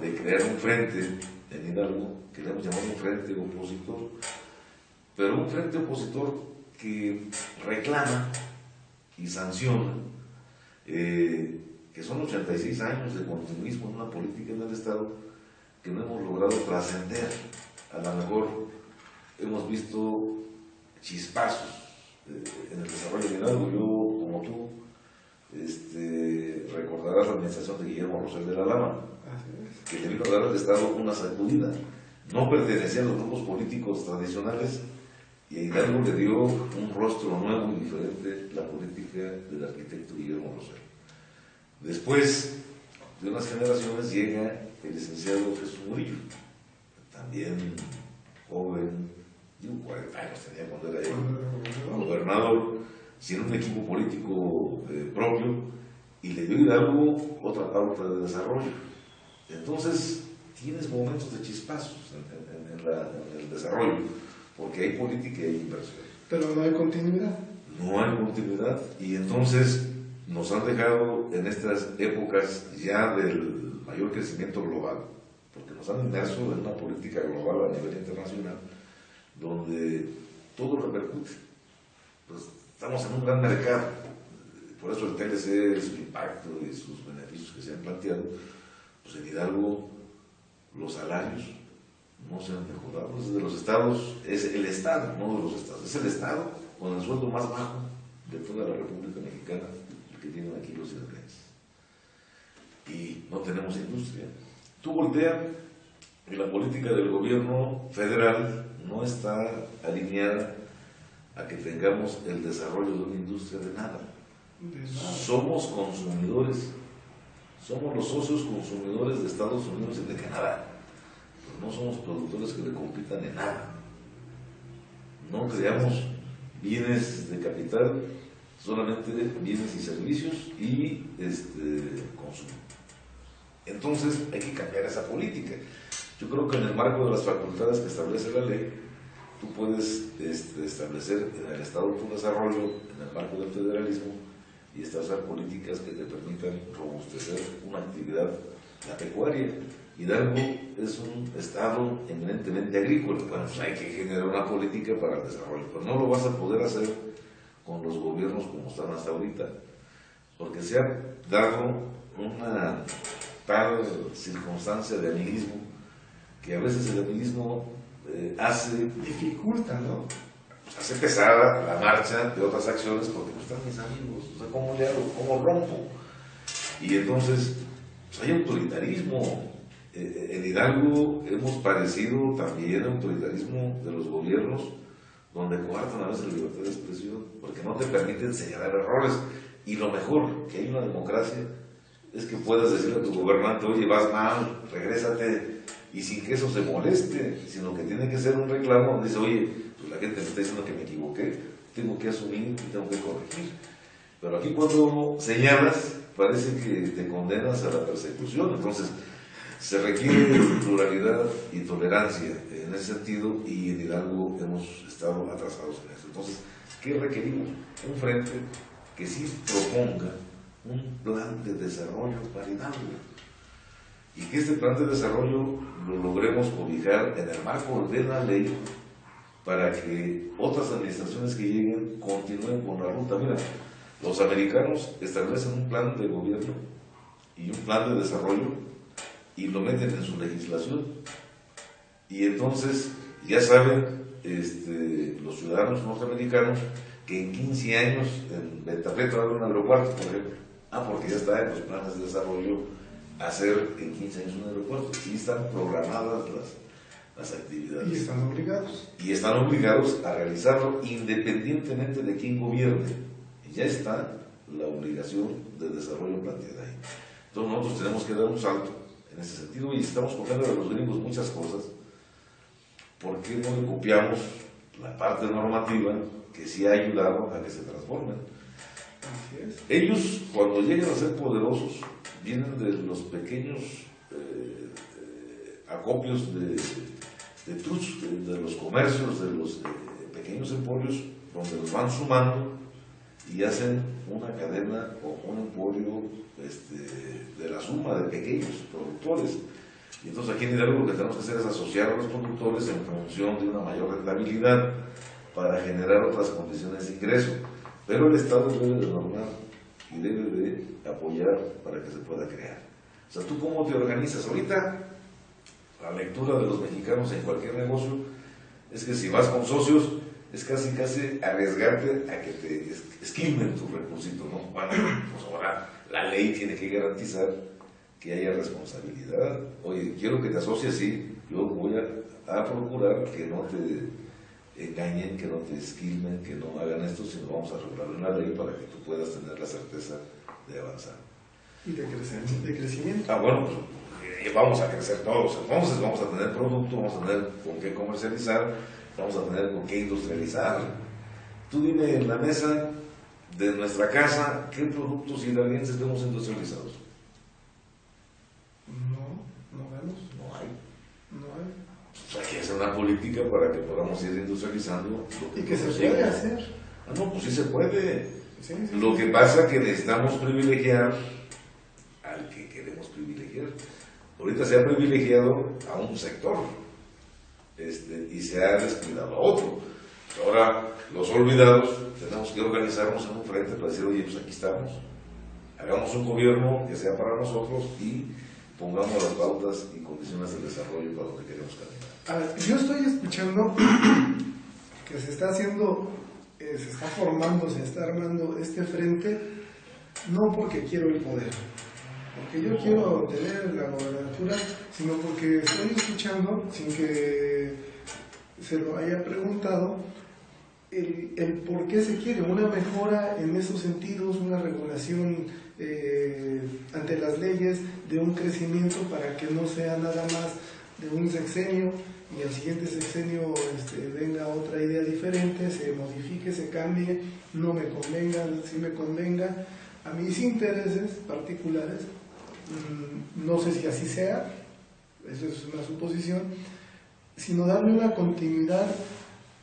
de crear un frente en Hidalgo, que le hemos llamado un frente opositor, pero un frente opositor que reclama y sanciona que son 86 años de continuismo en una política en el Estado que no hemos logrado trascender. A lo mejor hemos visto chispazos en el desarrollo de Hidalgo. Yo, como tú, recordarás la administración de Guillermo Rosell de la Lama, que le vino a dar al Estado una sacudida. No pertenecía a los grupos políticos tradicionales y a Hidalgo le dio un rostro nuevo y diferente la política del arquitecto Guillermo Rosell. Después de unas generaciones llega el licenciado Jesús Murillo, también joven, 40 años tenía cuando era gobernador, sin un equipo político propio, y le dio a Hidalgo otra pauta de desarrollo. Entonces, tienes momentos de chispazos en el desarrollo, porque hay política y hay inversión. Pero no hay continuidad. No hay continuidad, y entonces nos han dejado en estas épocas ya del mayor crecimiento global, porque nos han inmerso en una política global a nivel internacional, donde todo repercute. Pues estamos en un gran mercado, por eso el TLC, su impacto y sus beneficios que se han planteado. Pues en Hidalgo los salarios no se han mejorado. Desde los estados, es el Estado, no de los estados, es el Estado con el sueldo más bajo de toda la República Mexicana, el que tienen aquí los hidalguenses. Y no tenemos industria. Tú volteas y la política del gobierno federal no está alineada a que tengamos el desarrollo de una industria de nada. Somos consumidores, somos los socios consumidores de Estados Unidos y de Canadá, pero no somos productores que le compitan en nada. No creamos bienes de capital, solamente bienes y servicios y consumo. Entonces hay que cambiar esa política. Yo creo que en el marco de las facultades que establece la ley, tú puedes establecer en el Estado tu desarrollo, en el marco del federalismo, y establecer políticas que te permitan robustecer una actividad, la pecuaria. Hidalgo es un estado eminentemente agrícola. Bueno, pues hay que generar una política para el desarrollo, pero no lo vas a poder hacer con los gobiernos como están hasta ahorita, porque se ha dado una tal circunstancia de amiguismo que a veces el amiguismo dificulta, ¿no? Hace pesada la marcha de otras acciones porque no están mis amigos, o sea, ¿cómo le hago? ¿Cómo rompo? Y entonces pues hay autoritarismo. En Hidalgo hemos padecido también autoritarismo de los gobiernos, donde coartan a veces la libertad de expresión, porque no te permiten señalar errores. Y lo mejor que hay en una democracia es que puedas decirle a tu gobernante, oye, vas mal, regrésate, y sin que eso se moleste, sino que tiene que ser un reclamo donde dice, oye, pues la gente me está diciendo que me equivoqué, tengo que asumir y tengo que corregir. Pero aquí cuando señalas, parece que te condenas a la persecución. Entonces, Se requiere pluralidad y tolerancia en ese sentido, y en Hidalgo hemos estado atrasados en eso. Entonces, ¿qué requerimos? Un frente que sí proponga un plan de desarrollo para Hidalgo, y que este plan de desarrollo lo logremos cobijar en el marco de la ley para que otras administraciones que lleguen continúen con la ruta. Mira, los americanos establecen un plan de gobierno y un plan de desarrollo y lo meten en su legislación, y entonces ya saben los ciudadanos norteamericanos que en 15 años en Betapé va a haber un aeropuerto, por ejemplo. Porque ya está en los planes de desarrollo hacer en 15 años un aeropuerto, y están programadas las actividades. Y están obligados. Y están obligados a realizarlo independientemente de quién gobierne. Y ya está la obligación de desarrollo planteada ahí. Entonces nosotros tenemos que dar un salto en ese sentido, y estamos copiando de los gringos muchas cosas. ¿Por qué no le copiamos la parte normativa que sí ha ayudado a que se transformen? Así es. Ellos, cuando llegan a ser poderosos, vienen de los pequeños acopios de truchos, de los comercios, de los pequeños emporios, donde los van sumando y hacen una cadena o un emporio de la suma de pequeños productores. Y entonces aquí en Hidalgo lo que tenemos que hacer es asociar a los productores en función de una mayor rentabilidad para generar otras condiciones de ingreso. Pero el Estado debe de normar y debe de apoyar para que se pueda crear. O sea, ¿tú cómo te organizas? Ahorita, la lectura de los mexicanos en cualquier negocio es que si vas con socios, es casi arriesgarte a que te esquilmen tu recursito, ¿no? Bueno, pues ahora la ley tiene que garantizar que haya responsabilidad. Oye, quiero que te asocies, sí, yo voy a procurar que no te engañen, que no te esquilmen, que no hagan esto, sino vamos a regularlo en la ley para que tú puedas tener la certeza de avanzar. Y de crecimiento. Bueno, pues vamos a crecer todos. Entonces vamos a tener producto, vamos a tener con qué comercializar, vamos a tener con qué industrializar. Tú dime en la mesa de nuestra casa, ¿qué productos hidalguenses tenemos industrializados? No vemos. No hay. No hay. Pues hay que hacer una política para que podamos ir industrializando. Y que se puede hacer. No, pues sí se puede. Sí. Lo que pasa es que necesitamos privilegiar al que queremos privilegiar. Ahorita se ha privilegiado a un sector y se ha descuidado a otro. Ahora, los olvidados, tenemos que organizarnos en un frente para decir, oye, pues aquí estamos, hagamos un gobierno que sea para nosotros y pongamos las pautas y condiciones de desarrollo para donde queremos caminar. A ver, yo estoy escuchando que se está haciendo, se está formando, se está armando este frente, no porque quiero el poder, porque yo quiero tener la gobernatura, sino porque estoy escuchando, sin que se lo haya preguntado, el por qué se quiere una mejora en esos sentidos, una regulación ante las leyes, de un crecimiento para que no sea nada más de un sexenio y al siguiente sexenio venga otra idea diferente, se modifique, se cambie, no me convenga, sí me convenga, a mis intereses particulares. No sé si así sea, eso es una suposición, sino darle una continuidad.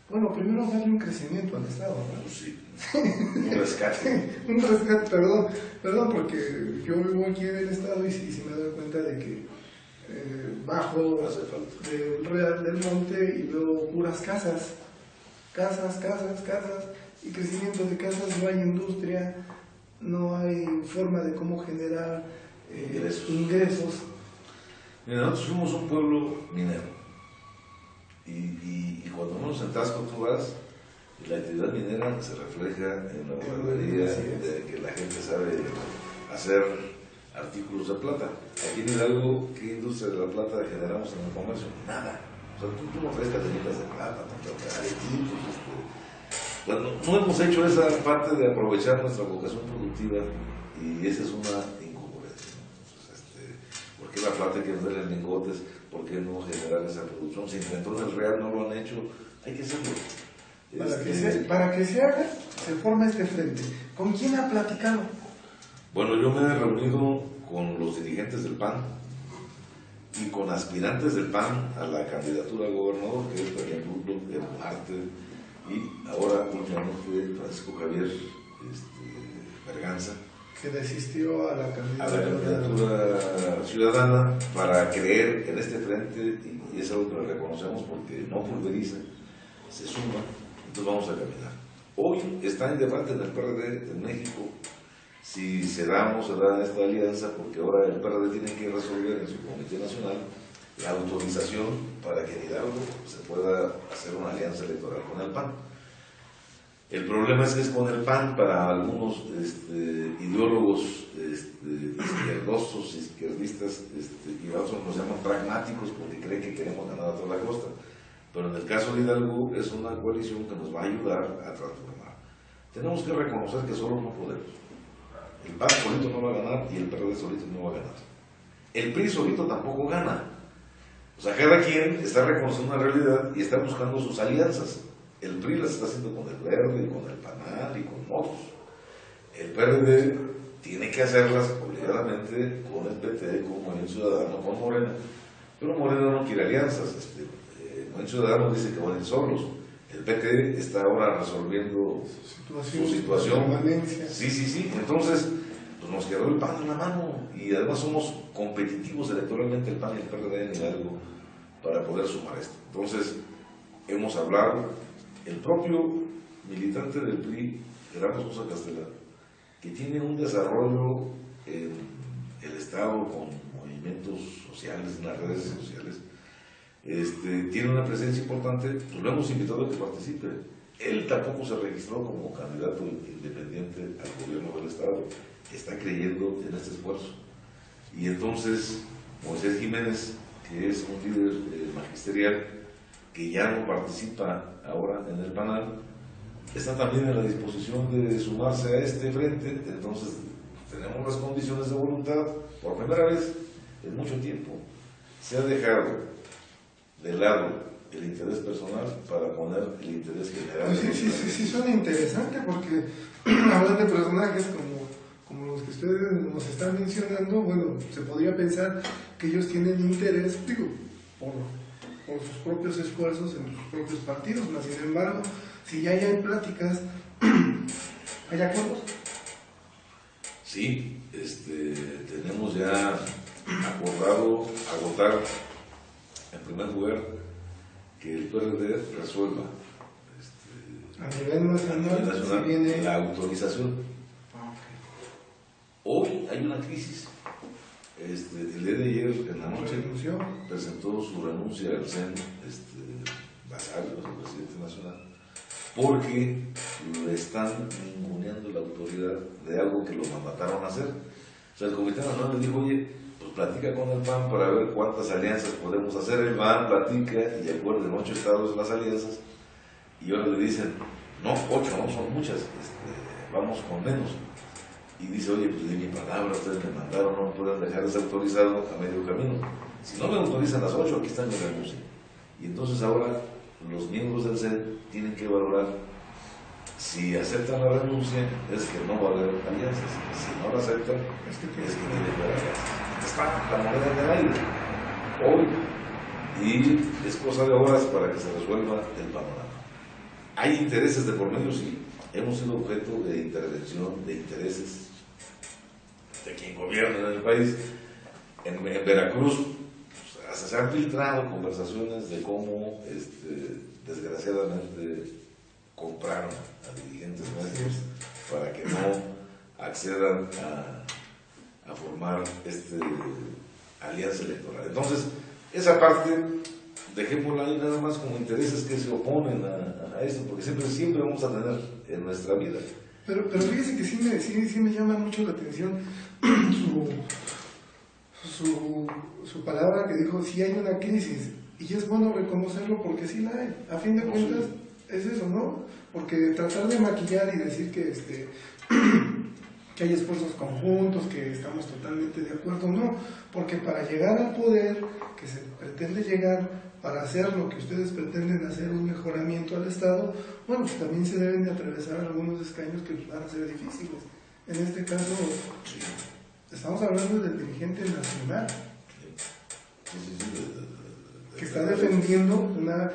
Bueno, primero darle un crecimiento al Estado, ¿no? Pues sí, un rescate. Un rescate, perdón, porque yo vivo aquí en el Estado y sí me doy cuenta de que bajo del Real del Monte y luego puras casas, y crecimiento de casas, no hay industria, no hay forma de cómo generar ingresos. Mira, nosotros fuimos un pueblo minero. Y cuando uno se atasca, tú vas, y la actividad minera se refleja en la ganadería, de que la gente sabe hacer artículos de plata. Aquí en Hidalgo, ¿qué industria de la plata generamos en el comercio? Nada. O sea, tú no traes cadenitas de plata, no traes aretitos. Bueno, no hemos hecho esa parte de aprovechar nuestra vocación productiva, y esa es una incongruencia, ¿no? Entonces, ¿por qué la plata hay que vender en lingotes? ¿Por qué no generar esa producción? Se intentó en el Real, no lo han hecho, hay que hacerlo. Para que se haga, se forma este frente. ¿Con quién ha platicado? Bueno, yo me he reunido con los dirigentes del PAN y con aspirantes del PAN a la candidatura al gobernador, que es, por ejemplo, el Marte, y ahora últimamente Francisco Javier Berganza, que desistió a la candidatura ciudadana para creer en este frente, y es algo que le reconocemos porque no pulveriza, se suma, entonces vamos a caminar. Hoy está en debate en el PRD en México si se da o no se da esta alianza, porque ahora el PRD tiene que resolver en su Comité Nacional la autorización para que en Hidalgo se pueda hacer una alianza electoral con el PAN. El problema es que es con el PAN para algunos ideólogos izquierdosos, izquierdistas, y otros nos llaman pragmáticos porque creen que queremos ganar a toda la costa. Pero en el caso de Hidalgo es una coalición que nos va a ayudar a transformar. Tenemos que reconocer que solo no podemos. El PAN solito no va a ganar y el PRD solito no va a ganar. El PRI solito tampoco gana. O sea, cada quien está reconociendo una realidad y está buscando sus alianzas. El PRI las está haciendo con el Verde, con el PANAL y con otros. El PRD tiene que hacerlas obligadamente con el PT, con Movimiento Ciudadano, con Morena. Pero Morena no quiere alianzas. Movimiento Ciudadano dice que van a ir solos. El PT está ahora resolviendo su situación. Sí. Entonces, pues nos quedó el PAN en la mano. Y además somos competitivos electoralmente el PAN y el PRD en Hidalgo para poder sumar esto. Entonces, hemos hablado, el propio militante del PRI, Gerardo Sosa Castelar, que tiene un desarrollo en el Estado con movimientos sociales, en las redes sociales, tiene una presencia importante, pues lo hemos invitado a que participe. Él tampoco se registró como candidato independiente al gobierno del Estado, está creyendo en este esfuerzo. Y entonces, Moisés Jiménez, que es un líder magisterial, que ya no participa ahora en el PANAL, está también en la disposición de sumarse a este frente. Entonces tenemos las condiciones de voluntad. Por primera vez en mucho tiempo se ha dejado de lado el interés personal para poner el interés general. Sí, suena interesante porque hablan de personajes como los que ustedes nos están mencionando. Bueno, se podría pensar que ellos tienen interés, digo, por sus propios esfuerzos en sus propios partidos, mas sin embargo, si ya hay pláticas, ¿hay acuerdos? Sí, tenemos ya acordado agotar, en primer lugar, que el PRD resuelva a nivel nacional, si viene la autorización. Hoy hay una crisis. El día de ayer, en la noche, presentó su renuncia al CEN Basario, el presidente nacional, porque le están ninguneando la autoridad de algo que lo mandataron a hacer. O sea, el Comité Nacional le dijo, oye, pues platica con el PAN para ver cuántas alianzas podemos hacer. El PAN platica y acuerda en 8 estados las alianzas, y ahora le dicen, no, 8 no son muchas, vamos con menos. Y dice, oye, pues di mi palabra, ustedes me mandaron, no pueden dejar desautorizado a medio camino. Si no me autorizan las 8, aquí está mi renuncia. Y entonces ahora los miembros del CEN tienen que valorar si aceptan la renuncia, es que no va a haber alianzas. Si no la aceptan, es que tiene que haber alianzas. Está la moneda en el aire hoy, y es cosa de horas para que se resuelva el panorama. Hay intereses de por medio, sí. Hemos sido objeto de intervención de intereses de quien gobierna en el país. En Veracruz se han filtrado conversaciones de cómo desgraciadamente compraron a dirigentes nuestros para que no accedan a formar alianza electoral. Entonces, esa parte dejémosla ahí nada más como intereses que se oponen a esto, porque siempre vamos a tener en nuestra vida. Pero fíjese que sí me llama mucho la atención su palabra que dijo, sí hay una crisis, y es bueno reconocerlo porque sí la hay. A fin de cuentas, es eso, ¿no? Porque tratar de maquillar y decir que que hay esfuerzos conjuntos, que estamos totalmente de acuerdo, no, porque para llegar al poder que se pretende llegar, para hacer lo que ustedes pretenden hacer, un mejoramiento al Estado, bueno, pues también se deben de atravesar algunos escaños que van a ser difíciles. En este caso, estamos hablando del dirigente nacional. que está defendiendo una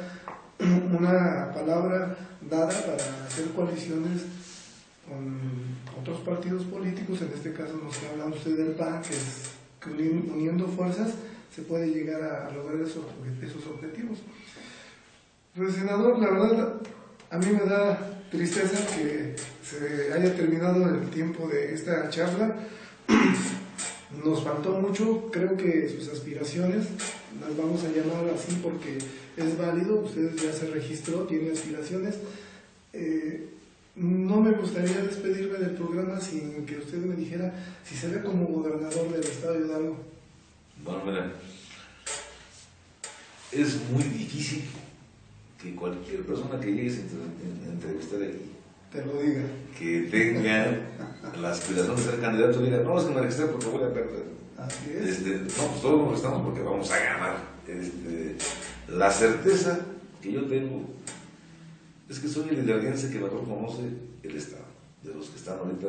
palabra dada para hacer coaliciones con otros partidos políticos. En este caso nos está hablando usted del PAN, que uniendo fuerzas se puede llegar a lograr esos objetivos. Pues, senador, la verdad a mí me da tristeza que se haya terminado el tiempo de esta charla. Nos faltó mucho, creo que sus aspiraciones, las vamos a llamar así porque es válido, usted ya se registró, tiene aspiraciones. No me gustaría despedirme del programa sin que usted me dijera si se ve como gobernador del estado de Hidalgo. Bueno, mira, es muy difícil que cualquier persona que llegue a entrevistar aquí, te lo diga, que tenga la aspiración de ser candidato, diga, no, es que me registré porque voy a perder. Así es. No, pues todos nos registramos porque vamos a ganar. La certeza que yo tengo es que soy el hidalguense que mejor conoce el Estado, de los que están ahorita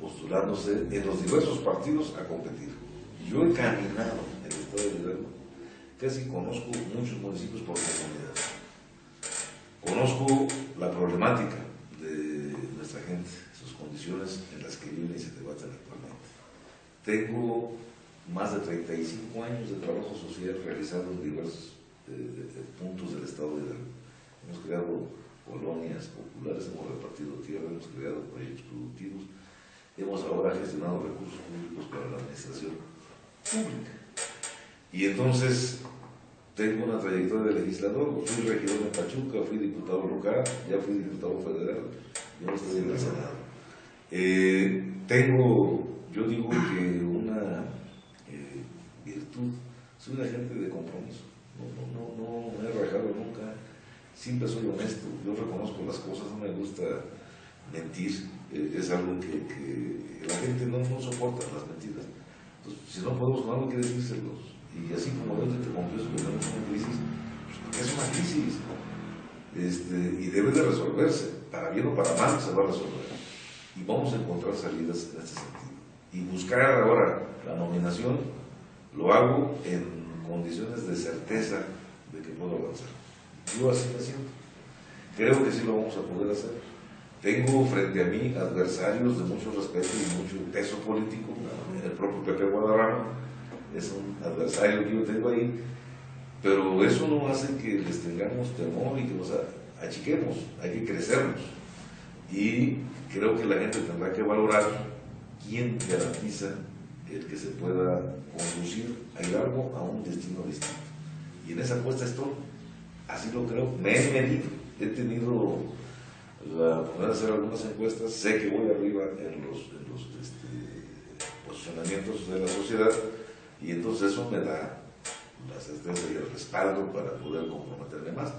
postulándose en los diversos partidos a competir. Yo he caminado en el Estado de Hidalgo, casi conozco muchos municipios por comunidad. Conozco la problemática de nuestra gente, sus condiciones en las que viven y se debaten actualmente. Tengo más de 35 años de trabajo social realizado en diversos puntos del estado de Hidalgo. Hemos creado colonias populares, hemos repartido tierra, hemos creado proyectos productivos, hemos ahora gestionado recursos públicos para la administración pública. Y entonces tengo una trayectoria de legislador, fui regidor de Pachuca, fui diputado local, ya fui diputado federal, yo estoy en el Senado. Tengo, yo digo que una virtud, soy una gente de compromiso, no me he rajado nunca, siempre soy honesto, yo reconozco las cosas, no me gusta mentir, es algo que la gente no soporta las mentiras. Entonces, si no podemos con algo, hay que decírselos. Y así como yo te confieso que tenemos una crisis, pues es una crisis, y debe de resolverse, para bien o para mal se va a resolver. Y vamos a encontrar salidas en este sentido. Y buscar ahora la nominación, lo hago en condiciones de certeza de que puedo avanzar. Yo así me siento. Creo que sí lo vamos a poder hacer. Tengo frente a mí adversarios de mucho respeto y mucho peso político. El propio Pepe Guadarrama es un adversario que yo tengo ahí, pero eso no hace que les tengamos temor y que nos achiquemos, hay que crecernos. Y creo que la gente tendrá que valorar quién garantiza el que se pueda conducir a Hidalgo a un destino distinto. Y en esa apuesta estoy, así lo creo, me he medido, he tenido la oportunidad de hacer algunas encuestas, sé que voy arriba en los posicionamientos de la sociedad, y entonces eso me da la certeza y el respaldo para poder comprometerme más.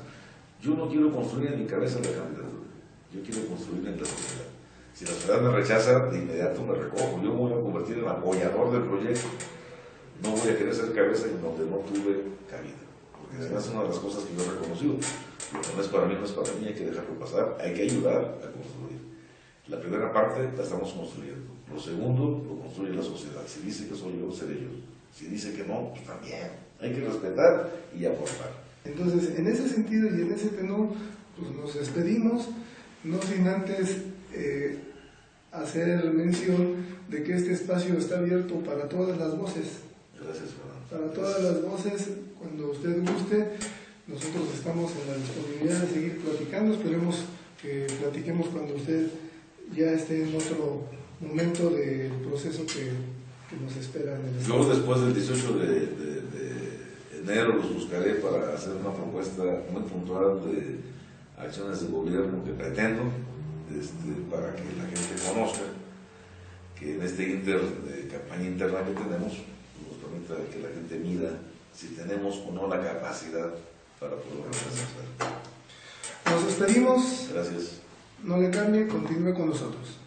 Yo no quiero construir en mi cabeza la candidatura, yo quiero construir en la sociedad. Si la sociedad me rechaza, de inmediato me recojo, yo me voy a convertir en apoyador del proyecto, no voy a querer ser cabeza en donde no tuve cabida, porque además es una de las cosas que yo he reconocido. Lo que no es para mí, no es para mí, hay que dejarlo pasar, hay que ayudar a construir. La primera parte la estamos construyendo, lo segundo lo construye la sociedad. Si dice que soy yo, seré yo. Si dice que no, pues también. Hay que respetar y aportar. Entonces, en ese sentido y en ese tenor, pues nos despedimos, no sin antes hacer mención de que este espacio está abierto para todas las voces. Gracias, Fernando. Para todas las voces, cuando usted guste, nosotros estamos en la disponibilidad de seguir platicando. Esperemos que platiquemos cuando usted ya esté en otro momento del proceso que nos espera en el estado. Yo después del 18 de enero los buscaré para hacer una propuesta muy puntual de acciones de gobierno que pretendo, para que la gente conozca que en este de campaña interna que tenemos nos permita que la gente mida si tenemos o no la capacidad para poder representar. Nos despedimos. Gracias. No le cambie, continúe con nosotros.